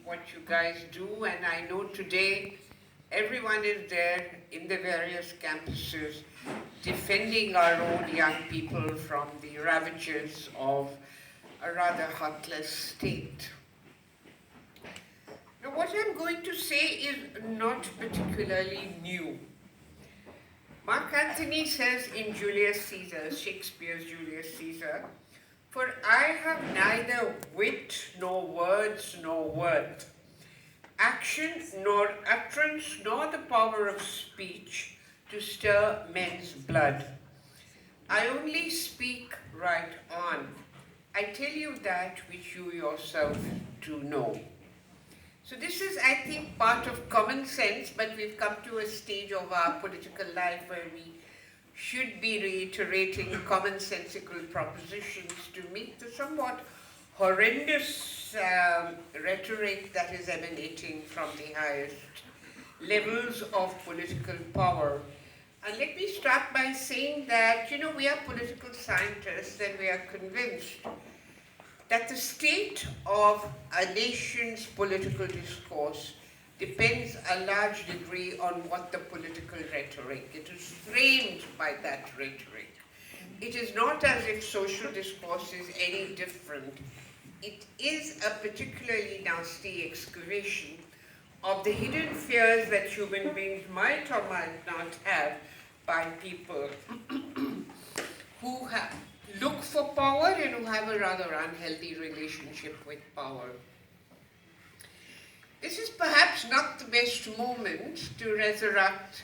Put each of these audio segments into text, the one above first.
what you guys do, and I know today everyone is there in the various campuses defending our own young people from the ravages of a rather heartless state. Now, what I'm going to say is not particularly new. Mark Antony says in Julius Caesar, Shakespeare's Julius Caesar, "For I have neither wit nor words nor worth, action nor utterance nor the power of speech to stir men's blood. I only speak right on. I tell you that which you yourself do know." So this is, I think, part of common sense, but we've come to a stage of our political life where we should be reiterating commonsensical propositions to meet the somewhat horrendous rhetoric that is emanating from the highest levels of political power. And let me start by saying that, we are political scientists and we are convinced that the state of a nation's political discourse depends a large degree on what the political rhetoric. It is framed by that rhetoric. It is not as if social discourse is any different. It is a particularly nasty excavation of the hidden fears that human beings might or might not have by people who look for power and who have a rather unhealthy relationship with power. This is perhaps not the best moment to resurrect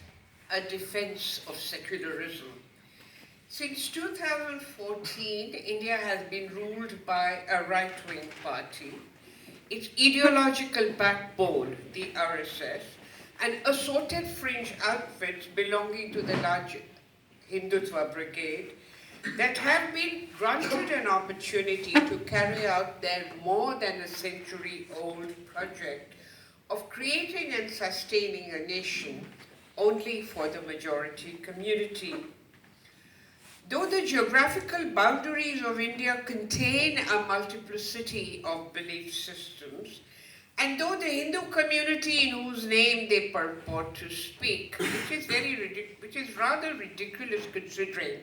a defense of secularism. Since 2014, India has been ruled by a right-wing party. Its ideological backbone, the RSS, and assorted fringe outfits belonging to the large Hindutva brigade that have been granted an opportunity to carry out their more than a century-old project of creating and sustaining a nation only for the majority community. Though the geographical boundaries of India contain a multiplicity of belief systems, and though the Hindu community in whose name they purport to speak, which is rather ridiculous considering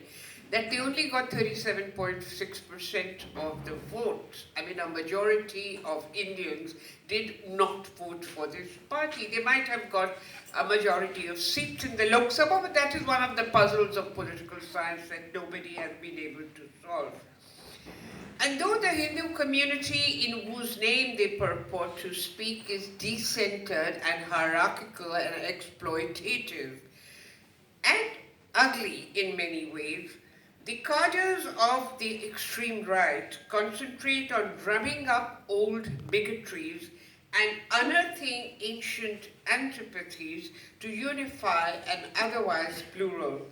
that they only got 37.6% of the vote. I mean, a majority of Indians did not vote for this party. They might have got a majority of seats in the Lok Sabha, but that is one of the puzzles of political science that nobody has been able to solve. And though the Hindu community in whose name they purport to speak is decentered and hierarchical and exploitative and ugly in many ways, the cadres of the extreme right concentrate on drumming up old bigotries and unearthing ancient antipathies to unify an otherwise plural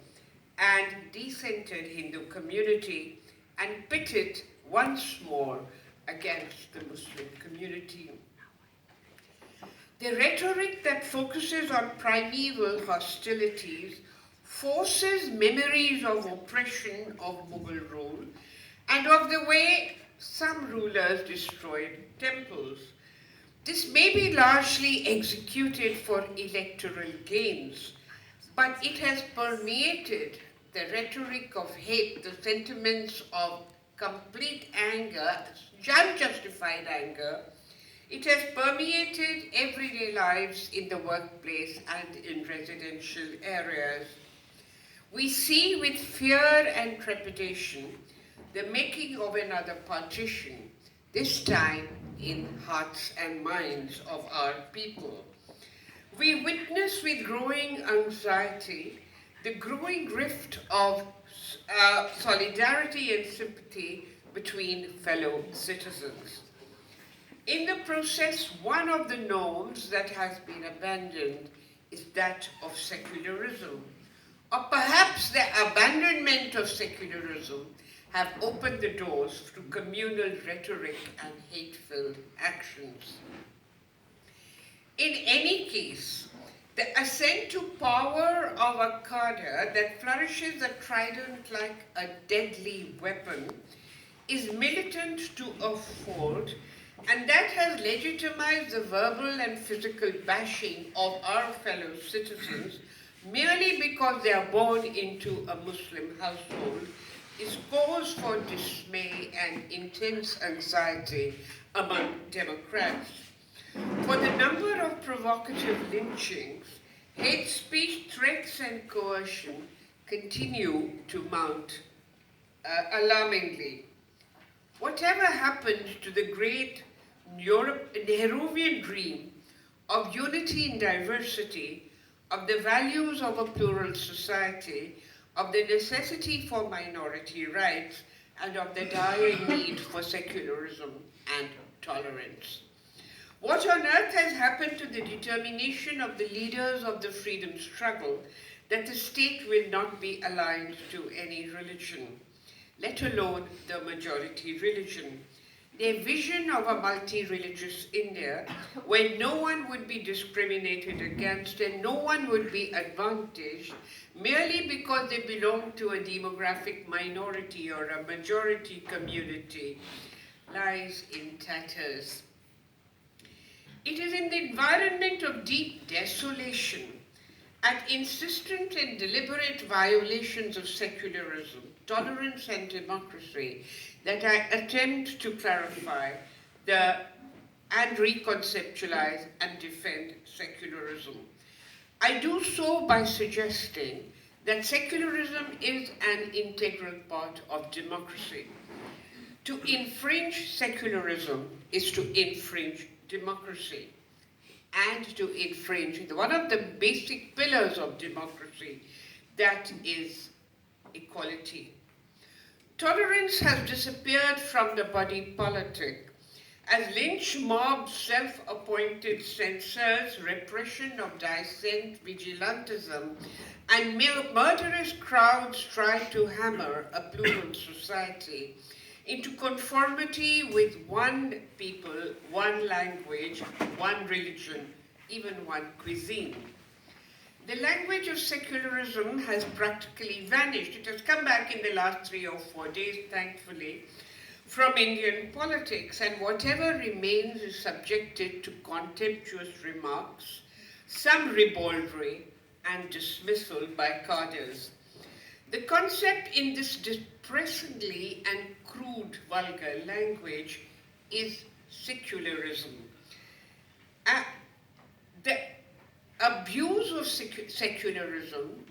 and decentered Hindu community and pit it once more against the Muslim community. The rhetoric that focuses on primeval hostilities forces memories of oppression of Mughal rule and of the way some rulers destroyed temples. This may be largely executed for electoral gains, but it has permeated the rhetoric of hate, the sentiments of complete anger, unjustified anger. It has permeated everyday lives in the workplace and in residential areas. We see with fear and trepidation the making of another partition, this time in hearts and minds of our people. We witness with growing anxiety the growing rift of solidarity and sympathy between fellow citizens. In the process, one of the norms that has been abandoned is that of secularism. Or perhaps the abandonment of secularism have opened the doors to communal rhetoric and hate-filled actions. In any case, the ascent to power of a cadre that flourishes a trident like a deadly weapon is militant to a fault And that has legitimized the verbal and physical bashing of our fellow citizens merely because they are born into a Muslim household is cause for dismay and intense anxiety among Democrats. For the number of provocative lynchings, hate speech, threats, and coercion continue to mount alarmingly. Whatever happened to the great Nehruvian dream of unity in diversity, of the values of a plural society, of the necessity for minority rights, and of the dire need for secularism and tolerance? What on earth has happened to the determination of the leaders of the freedom struggle that the state will not be aligned to any religion, let alone the majority religion? Their vision of a multi-religious India where no one would be discriminated against and no one would be advantaged merely because they belong to a demographic minority or a majority community lies in tatters. It is in the environment of deep desolation, at insistent and deliberate violations of secularism, tolerance and democracy, that I attempt to clarify and reconceptualize and defend secularism. I do so by suggesting that secularism is an integral part of democracy. To infringe secularism is to infringe democracy and to infringe one of the basic pillars of democracy, that is equality. Tolerance has disappeared from the body politic as lynch mobs, self-appointed censors, repression of dissent, vigilantism, and murderous crowds try to hammer a plural society into conformity with one people, one language, one religion, even one cuisine. The language of secularism has practically vanished. It has come back in the last 3 or 4 days, thankfully, from Indian politics, and whatever remains is subjected to contemptuous remarks, some ribaldry, and dismissal by cadres. The concept in this depressingly and crude, vulgar language is secularism. The abuse of secularism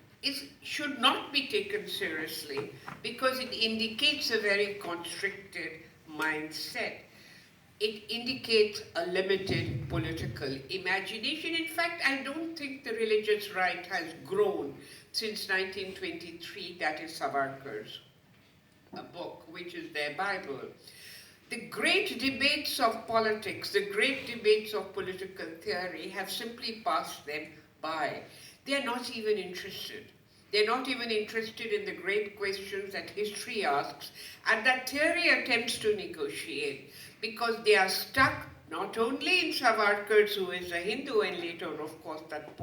should not be taken seriously because it indicates a very constricted mindset. It indicates a limited political imagination. In fact, I don't think the religious right has grown since 1923, that is Savarkar's book, which is their Bible. The great debates of politics, the great debates of political theory have simply passed them by. They're not even interested. They're not even interested in the great questions that history asks and that theory attempts to negotiate, because they are stuck not only in Savarkar, who is a Hindu, and later, of course, that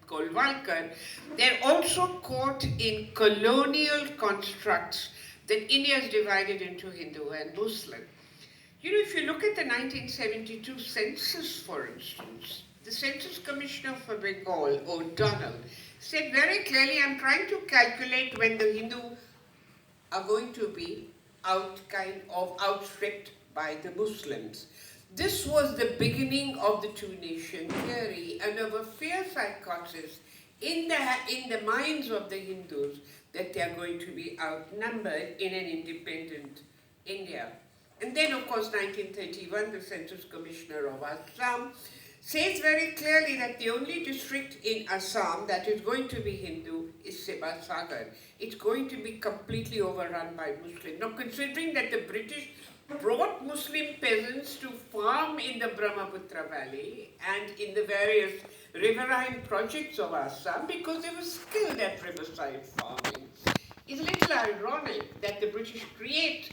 Golwalkar, they're also caught in colonial constructs that India is divided into Hindu and Muslim. You know, if you look at the 1972 census, for instance, the Census Commissioner for Bengal, O'Donnell, said very clearly, I'm trying to calculate when the Hindu are going to be outstripped by the Muslims. This was the beginning of the two-nation theory and of a fear psychosis in the minds of the Hindus that they are going to be outnumbered in an independent India. And then, of course, 1931, the Census Commissioner of Assam says very clearly that the only district in Assam that is going to be Hindu is Sibasagar. It's going to be completely overrun by Muslims. Now, considering that the British brought Muslim peasants to farm in the Brahmaputra Valley and in the various riverine projects of Assam because they were skilled at riverside farming, it's a little ironic that the British create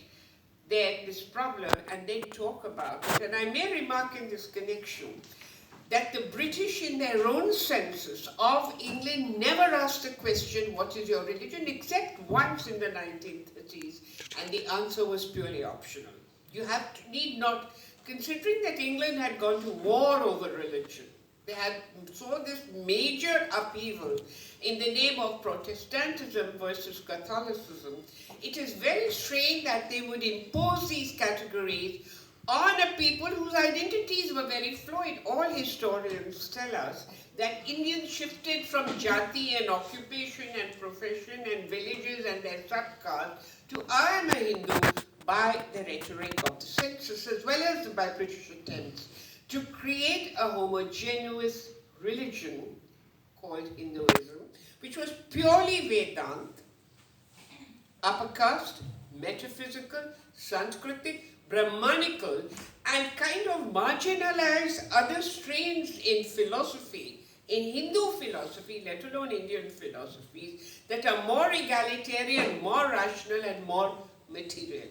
this problem and then talk about it. And I may remark in this connection that the British in their own census of England never asked the question, what is your religion, except once in the 1930s, and the answer was purely optional. You need not considering that England had gone to war over religion. They had saw this major upheaval in the name of Protestantism versus Catholicism. It is very strange that they would impose these categories on a people whose identities were very fluid. All historians tell us that Indians shifted from jati and occupation and profession and villages and their subcaste to I am a Hindu by the rhetoric of the census as well as by British attempts to create a homogeneous religion called Hinduism, which was purely Vedant, upper caste, metaphysical, Sanskritic, Brahmanical, and kind of marginalized other strains in philosophy, in Hindu philosophy, let alone Indian philosophies, that are more egalitarian, more rational, and more material.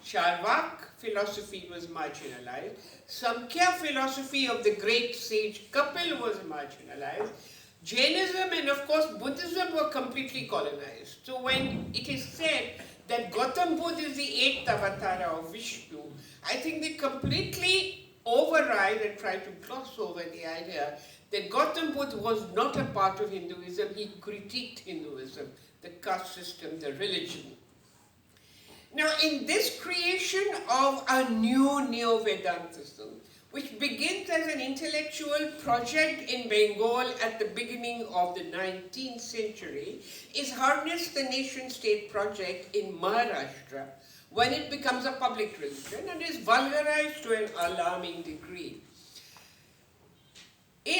Charvak philosophy was marginalized. Samkhya philosophy of the great sage Kapil was marginalized. Jainism and of course Buddhism were completely colonized. So when it is said that Gautam Buddha is the 8th avatar of Vishnu, I think they completely override and try to gloss over the idea that Gautam Buddha was not a part of Hinduism. He critiqued Hinduism, the caste system, the religion. Now, in this creation of a new Neo-Vedantism, which begins as an intellectual project in Bengal at the beginning of the 19th century, is harnessed the nation-state project in Maharashtra when it becomes a public religion and is vulgarized to an alarming degree.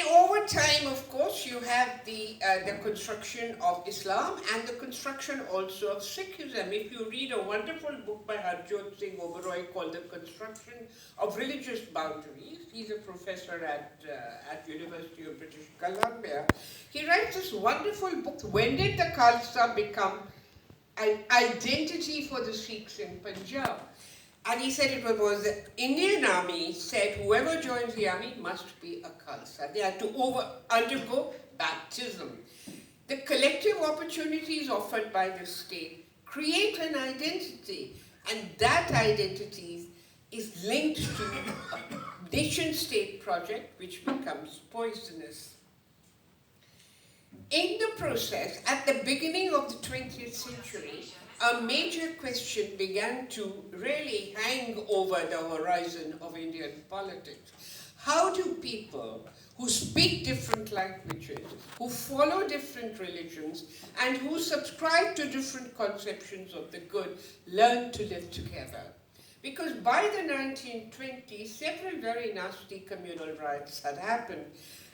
Over time, of course, you have the construction of Islam and the construction also of Sikhism. If you read a wonderful book by Harjot Singh Oberoi called The Construction of Religious Boundaries, he's a professor at University of British Columbia, he writes this wonderful book, When Did the Khalsa Become an Identity for the Sikhs in Punjab? And he said it was the Indian army said whoever joins the army must be a Khalsa. They had to undergo baptism. The collective opportunities offered by the state create an identity, and that identity is linked to a nation-state project which becomes poisonous. In the process, at the beginning of the 20th century, a major question began to really hang over the horizon of Indian politics. How do people who speak different languages, who follow different religions, and who subscribe to different conceptions of the good learn to live together? Because by the 1920s, several very nasty communal riots had happened.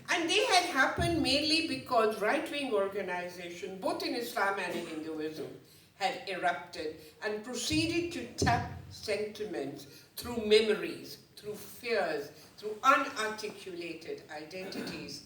And they had happened mainly because right-wing organizations, both in Islam and in Hinduism, had erupted and proceeded to tap sentiments through memories, through fears, through unarticulated identities.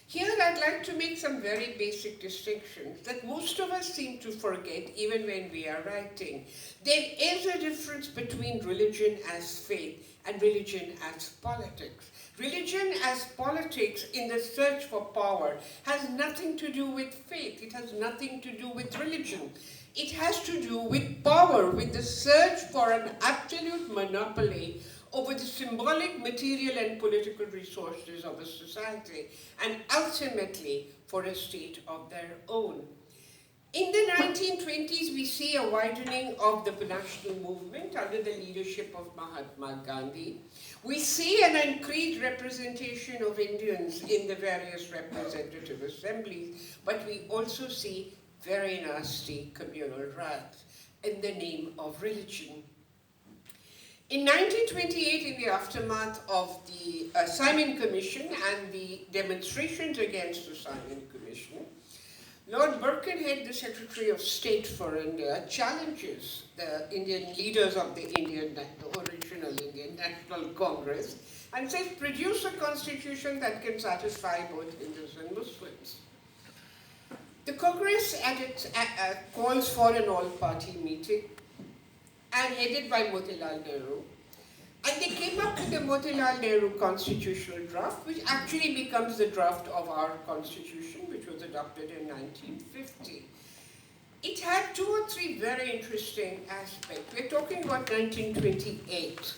Here I'd like to make some very basic distinctions that most of us seem to forget even when we are writing. There is a difference between religion as faith and religion as politics. Religion as politics in the search for power has nothing to do with faith. It has nothing to do with religion. It has to do with power, with the search for an absolute monopoly over the symbolic, material, and political resources of a society, and ultimately for a state of their own. In the 1920s, we see a widening of the national movement under the leadership of Mahatma Gandhi. We see an increased representation of Indians in the various representative assemblies, but we also see very nasty communal riots in the name of religion. In 1928, in the aftermath of the Simon Commission and the demonstrations against the Simon Commission, Lord Birkenhead, the Secretary of State for India, challenges the Indian leaders of the original Indian National Congress and says, produce a constitution that can satisfy both Hindus and Muslims. The Congress calls for an all-party meeting and headed by Motilal Nehru. And they came up with the Motilal Nehru constitutional draft, which actually becomes the draft of our constitution, which was adopted in 1950. It had 2 or 3 very interesting aspects. We're talking about 1928.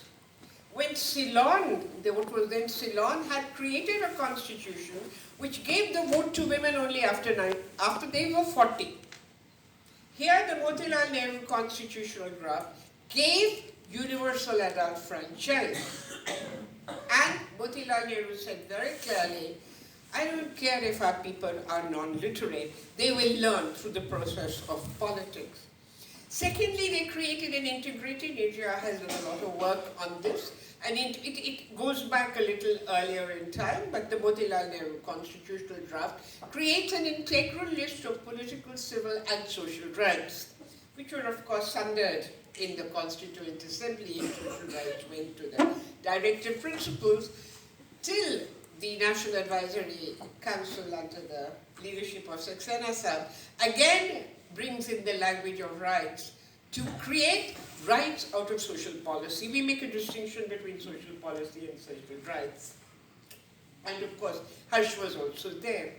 when Ceylon, what was then Ceylon, had created a constitution which gave the vote to women only after they were 40. Here the Motilal Nehru constitutional draft gave universal adult franchise. And Motilal Nehru said very clearly, I don't care if our people are non-literate, they will learn through the process of politics. Secondly, they created an integrated, India has done a lot of work on this, and it goes back a little earlier in time, but the Motilal Nehru constitutional draft creates an integral list of political, civil and social rights, which were of course sundered in the Constituent Assembly, and social rights went to the directive principles till the National Advisory Council under the leadership of Saxena Sahib again brings in the language of rights to create rights out of social policy. We make a distinction between social policy and social rights. And of course, Harsh was also there.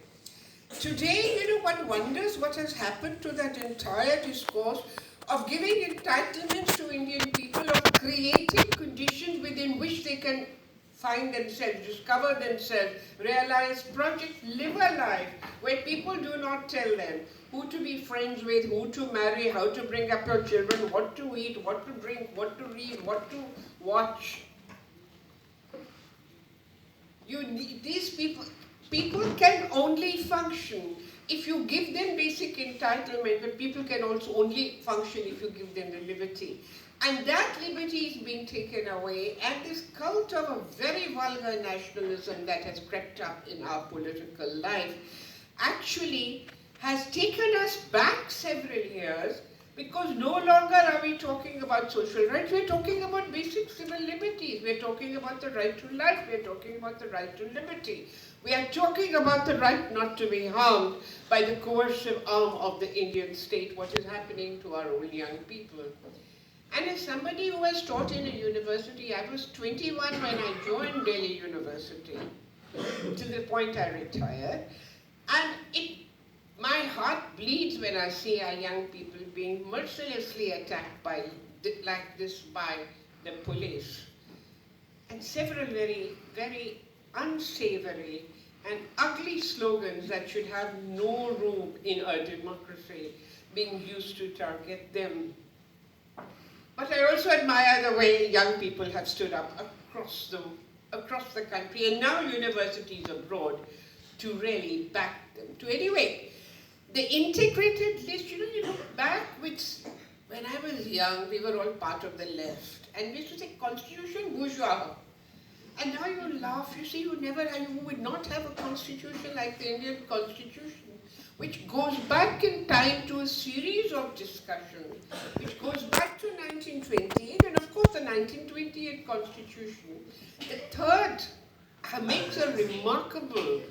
Today, one wonders what has happened to that entire discourse of giving entitlements to Indian people, of creating conditions within which they can find themselves, discover themselves, realize projects, live a life where people do not tell them who to be friends with, who to marry, how to bring up your children, what to eat, what to drink, what to read, what to watch. These people can only function if you give them basic entitlement, but people can also only function if you give them the liberty. And that liberty is being taken away, and this cult of a very vulgar nationalism that has crept up in our political life actually has taken us back several years, because no longer are we talking about social rights, we're talking about basic civil liberties, we're talking about the right to life, we're talking about the right to liberty. We are talking about the right not to be harmed by the coercive arm of the Indian state, what is happening to our own young people. And as somebody who has taught in a university, I was 21 when I joined Delhi University, to the point I retired, and my heart bleeds when I see our young people being mercilessly attacked like this by the police. And several very, very unsavory and ugly slogans that should have no room in a democracy being used to target them. But I also admire the way young people have stood up across the country, and now universities abroad, to really back them. Anyway, the integrated list, you look back, when I was young, we were all part of the left, and we used to say constitution bourgeois. And now you laugh, you see, you would not have a constitution like the Indian constitution, which goes back in time to a series of discussions, which goes back to 1928, and of course the 1928 constitution. The third makes a remarkable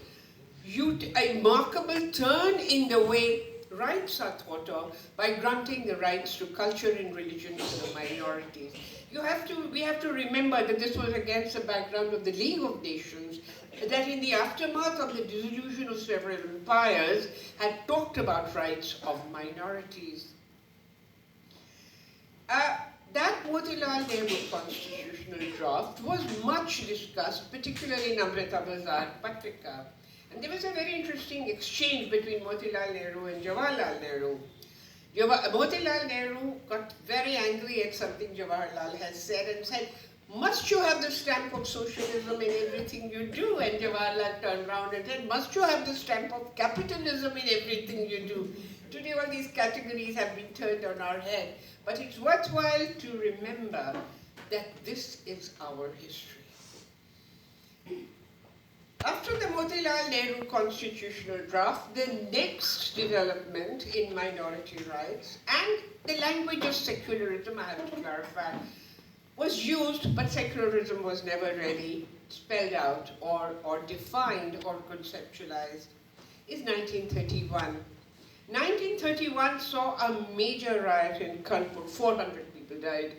turn in the way rights are thought of by granting the rights to culture and religion to the minorities. We have to remember that this was against the background of the League of Nations, that in the aftermath of the dissolution of several empires had talked about rights of minorities. That Motilal Nehru constitutional draft was much discussed, particularly in Amrita Bazaar Patrika. And there was a very interesting exchange between Motilal Nehru and Jawaharlal Nehru. Motilal Nehru got very angry at something Jawaharlal has said and said, must you have the stamp of socialism in everything you do? And Jawaharlal turned around and said, must you have the stamp of capitalism in everything you do? Today all these categories have been turned on our head. But it's worthwhile to remember that this is our history. After the Motilal Nehru constitutional draft, the next development in minority rights and the language of secularism, I have to clarify, was used, but secularism was never really spelled out or defined or conceptualized, is 1931. 1931 saw a major riot in Kanpur. 400 people died.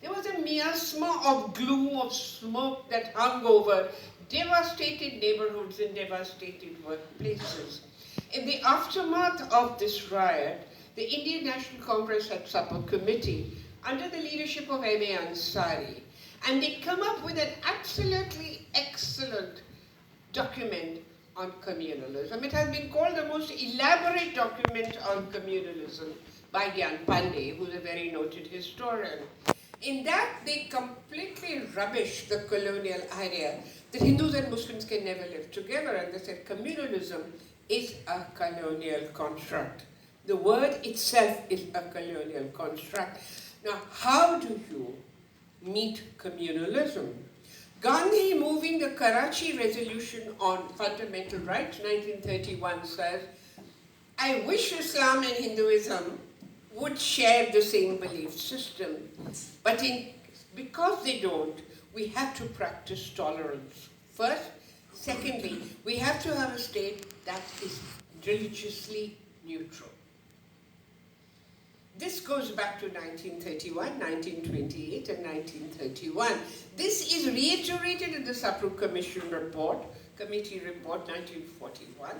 There was a miasma of gloom, of smoke that hung over devastated neighborhoods and devastated workplaces. In the aftermath of this riot, the Indian National Congress had set up a committee under the leadership of M.A. Ansari. And they come up with an absolutely excellent document on communalism. It has been called the most elaborate document on communalism by Gyan Pandey, who's a very noted historian. In that, they completely rubbish the colonial idea that Hindus and Muslims can never live together, and they said communalism is a colonial construct. The word itself is a colonial construct. Now, how do you meet communalism? Gandhi, moving the Karachi Resolution on Fundamental Rights, 1931, says, I wish Islam and Hinduism would share the same belief system, but because they don't, we have to practice tolerance. First. Secondly, we have to have a state that is religiously neutral. This goes back to 1931, 1928, and 1931. This is reiterated in the Sapru Commission report, Committee Report 1941.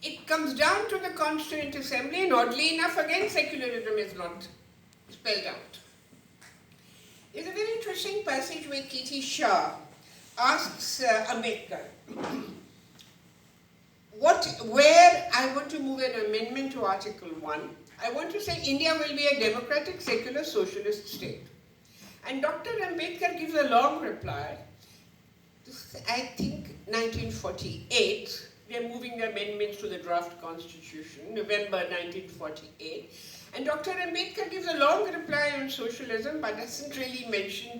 It comes down to the Constituent Assembly, and oddly enough, again, secularism is not spelled out. There's a very interesting passage where K.T. Shah asks Ambedkar, where I want to move an amendment to Article 1. I want to say India will be a democratic, secular, socialist state. And Dr. Ambedkar gives a long reply. This is, I think, 1948. We are moving the amendments to the draft constitution, November 1948. And Dr. Ambedkar gives a long reply on socialism, but doesn't really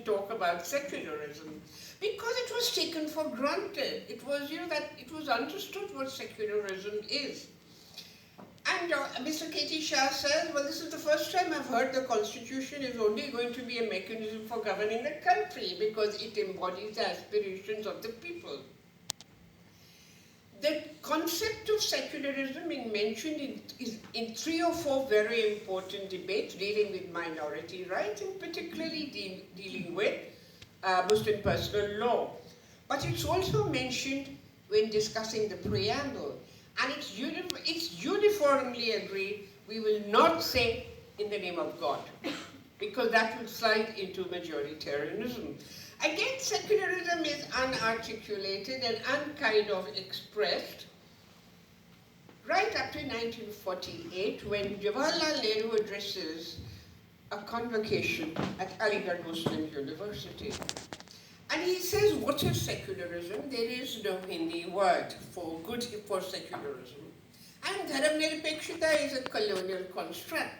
talk about secularism, because it was taken for granted. It was, that it was understood what secularism is. And Mr. K.T. Shah says, well, this is the first time I've heard the constitution is only going to be a mechanism for governing the country because it embodies the aspirations of the people. The concept of secularism is mentioned in 3 or 4 very important debates dealing with minority rights and particularly dealing with Muslim personal law. But it's also mentioned when discussing the preamble. And it's uniformly agreed we will not say in the name of God, because that will slide into majoritarianism. Again, secularism is unarticulated and unkind of expressed right up to 1948, when Jawaharlal Nehru addresses a convocation at Aligarh Muslim University. And he says, what is secularism? There is no Hindi word for secularism. And Dharam-nirapekshita is a colonial construct.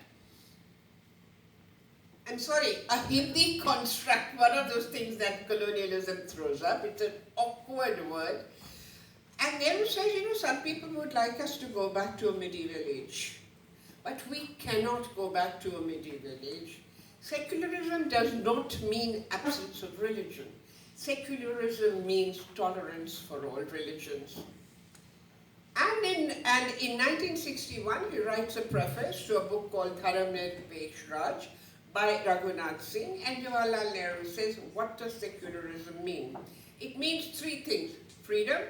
I'm sorry, a Hindi construct, one of those things that colonialism throws up. It's an awkward word. And Nehru says, some people would like us to go back to a medieval age. But we cannot go back to a medieval age. Secularism does not mean absence of religion. Secularism means tolerance for all religions. And in 1961, he writes a preface to a book called Dharam-nirapeksh by Raghunath Singh, and Jawaharlal Nehru says, what does secularism mean? It means 3 things: freedom,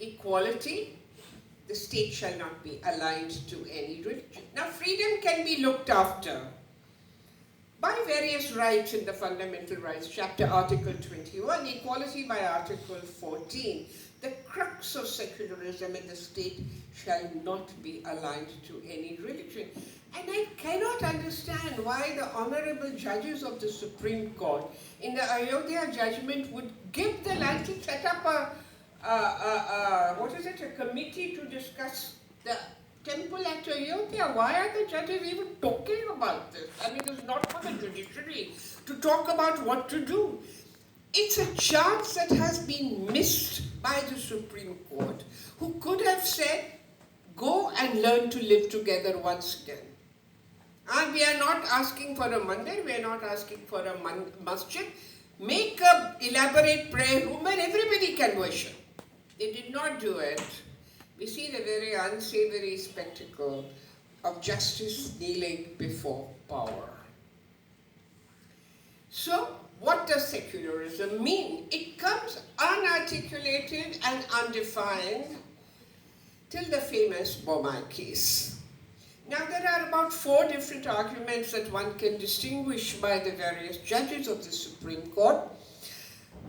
equality, the state shall not be aligned to any religion. Now, freedom can be looked after by various rights in the Fundamental Rights Chapter, Article 21, equality by Article 14. The crux of secularism in the state shall not be aligned to any religion. And I cannot understand why the honorable judges of the Supreme Court in the Ayodhya judgment would give the license, set up a committee to discuss the temple at Ayodhya. Why are the judges even talking about this? I mean, it's not for the judiciary to talk about what to do. It's a chance that has been missed by the Supreme Court, who could have said, go and learn to live together once again. And we are not asking for a mandir, we are not asking for a masjid. Make an elaborate prayer room where everybody can worship. They did not do it. We see the very unsavory spectacle of justice kneeling before power. So, what does secularism mean? It comes unarticulated and undefined till the famous Bombay case. Now there are about 4 different arguments that one can distinguish by the various judges of the Supreme Court.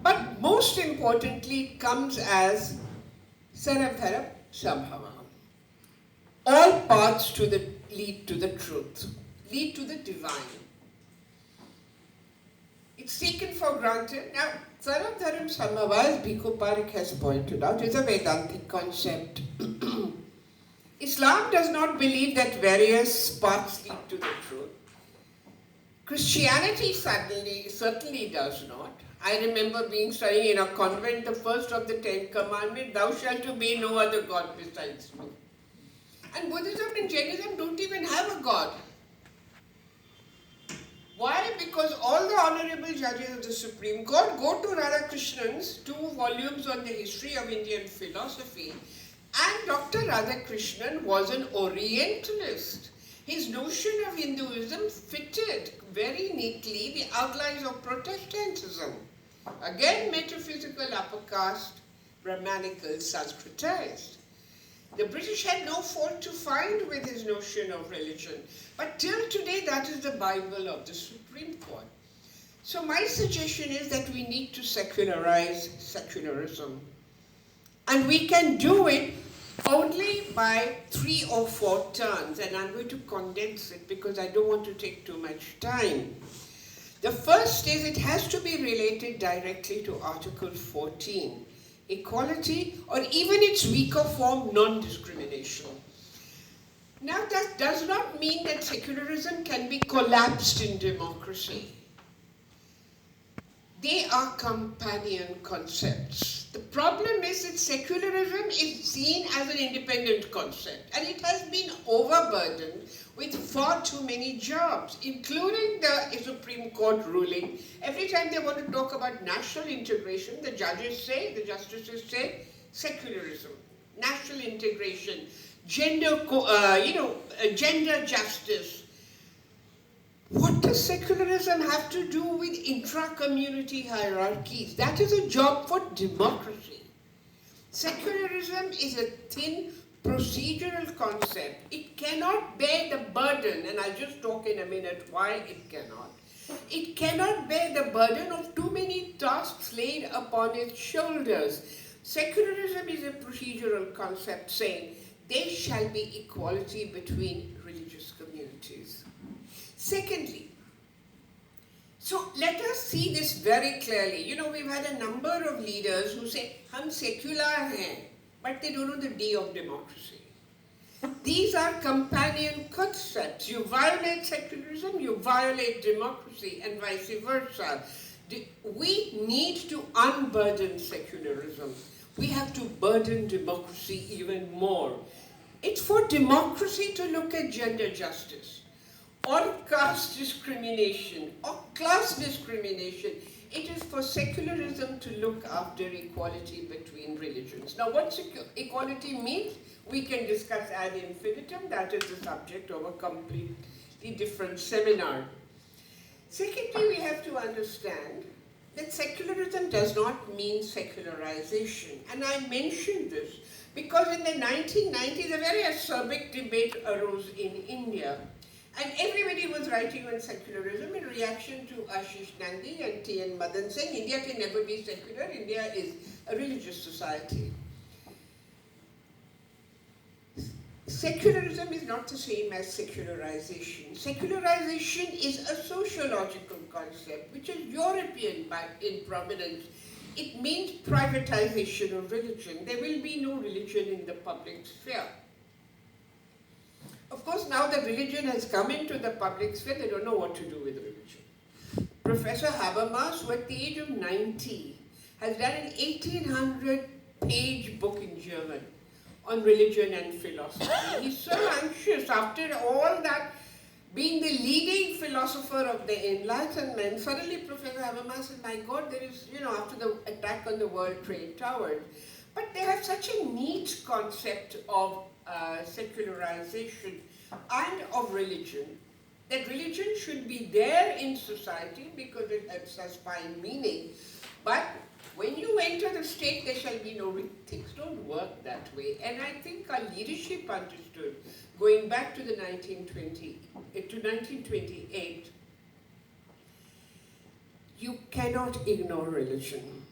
But most importantly, it comes as Sarabdharam Sambhava. All paths lead to the truth, lead to the divine. It's taken for granted. Now, Sarabdharam Sambhava, as Bhikkhu Parekh has pointed out, is a Vedantic concept. Islam does not believe that various paths lead to the truth. Christianity certainly does not. I remember studying in a convent, the first of the 10 commandments, thou shalt obey no other God besides me. And Buddhism and Jainism don't even have a God. Why? Because all the honorable judges of the Supreme Court go to Radhakrishnan's 2 volumes on the history of Indian philosophy, and Dr. Radhakrishnan was an Orientalist. His notion of Hinduism fitted very neatly the outlines of Protestantism. Again, metaphysical upper caste, Brahmanical, Sanskritized. The British had no fault to find with his notion of religion, but till today that is the Bible of the Supreme Court. So my suggestion is that we need to secularize secularism. And we can do it only by 3 or 4 turns, and I'm going to condense it because I don't want to take too much time. The first is it has to be related directly to Article 14, equality, or even its weaker form, non-discrimination. Now that does not mean that secularism can be collapsed in democracy. They are companion concepts. The problem is that secularism is seen as an independent concept, and it has been overburdened with far too many jobs, including the Supreme Court ruling. Every time they want to talk about national integration, the justices say, secularism, national integration, gender justice. What does secularism have to do with intra-community hierarchies? That is a job for democracy. Secularism is a thin procedural concept. It cannot bear the burden, and I'll just talk in a minute why it cannot. It cannot bear the burden of too many tasks laid upon its shoulders. Secularism is a procedural concept saying there shall be equality between religious communities. Secondly, so let us see this very clearly. We've had a number of leaders who say, "Hum secular hain," but they don't know the D of democracy. These are companion concepts. You violate secularism, you violate democracy, and vice versa. We need to unburden secularism. We have to burden democracy even more. It's for democracy to look at gender justice, or caste discrimination, or class discrimination. It is for secularism to look after equality between religions. Now, what equality means, we can discuss ad infinitum. That is the subject of a completely different seminar. Secondly, we have to understand that secularism does not mean secularization. And I mentioned this because in the 1990s, a very acerbic debate arose in India. And everybody was writing on secularism in reaction to Ashish Nandi and T.N. Madan saying India can never be secular, India is a religious society. Secularism is not the same as secularization. Secularization is a sociological concept which is European in prominence. It means privatization of religion. There will be no religion in the public sphere. Of course, now that religion has come into the public sphere, they don't know what to do with religion. Professor Habermas, who at the age of 90, has done an 1,800-page book in German on religion and philosophy. He's so anxious after all that, being the leading philosopher of the Enlightenment. Suddenly Professor Habermas said, my God, there is, after the attack on the World Trade Towers. But they have such a neat concept of secularization and of religion, that religion should be there in society because it helps us find meaning, but When you enter the state, there shall be no things don't work that way. And I think our leadership understood, going back to the 1928, you cannot ignore religion.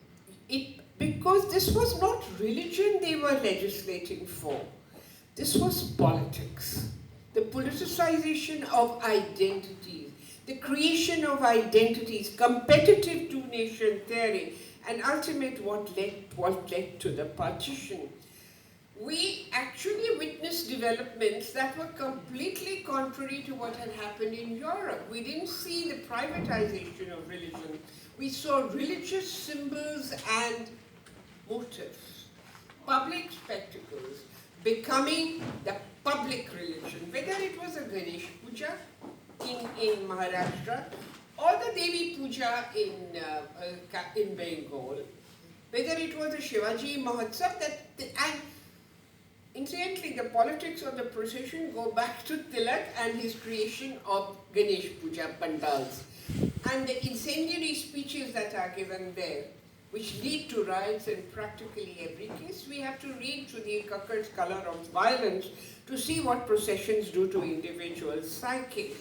Because this was not religion they were legislating for. This was politics. The politicization of identities, the creation of identities, competitive two-nation theory, and ultimately what led to the partition. We actually witnessed developments that were completely contrary to what had happened in Europe. We didn't see the privatization of religion. We saw religious symbols and motifs, public spectacles, becoming the public religion, whether it was a Ganesh Puja in Maharashtra or the Devi Puja in Bengal, whether it was a Shivaji Mahotsav, and incidentally, the politics of the procession go back to Tilak and his creation of Ganesh Puja pandals. And the incendiary speeches that are given there, which lead to riots in practically every case, we have to read Sudhir Kakkar's Color of Violence to see what processions do to individual psyche.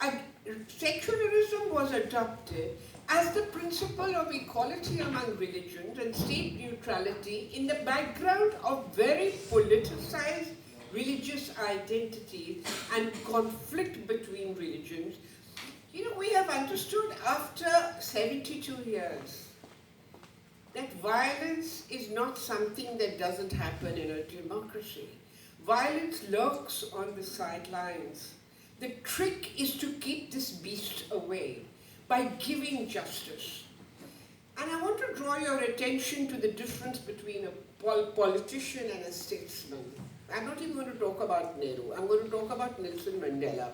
And secularism was adopted as the principle of equality among religions and state neutrality in the background of very politicized religious identities and conflict between religions. You know, we have understood after 72 years that violence is not something that doesn't happen in a democracy. Violence lurks on the sidelines. The trick is to keep this beast away by giving justice. And I want to draw your attention to the difference between a politician and a statesman. I'm not even going to talk about Nehru. I'm going to talk about Nelson Mandela.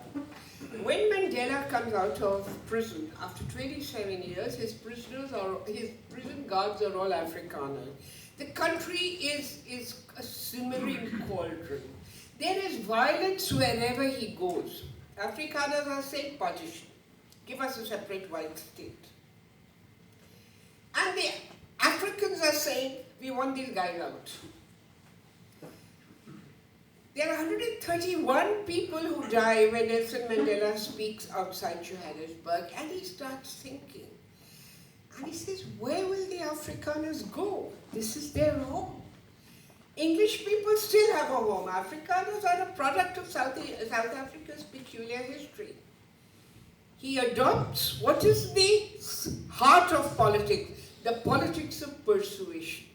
When Mandela comes out of prison after 27 years, his prison guards are all Afrikaners. The country is a simmering cauldron. There is violence wherever he goes. Afrikaners are saying partition. Give us a separate white state. And the Africans are saying, we want these guys out. There are 131 people who die when Nelson Mandela speaks outside Johannesburg, and he starts thinking. And he says, where will the Afrikaners go? This is their home. English people still have a home. Afrikaners are a product of South Africa's peculiar history. He adopts what is the heart of politics, the politics of persuasion.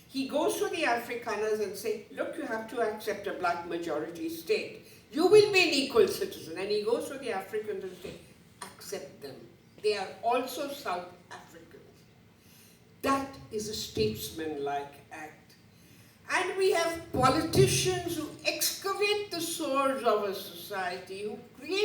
He goes to the Afrikaners and says, look, you have to accept a black majority state. You will be an equal citizen. And he goes to the Africans and says, accept them. They are also South Africans. That is a statesman-like act. And we have politicians who excavate the sores of a society, who create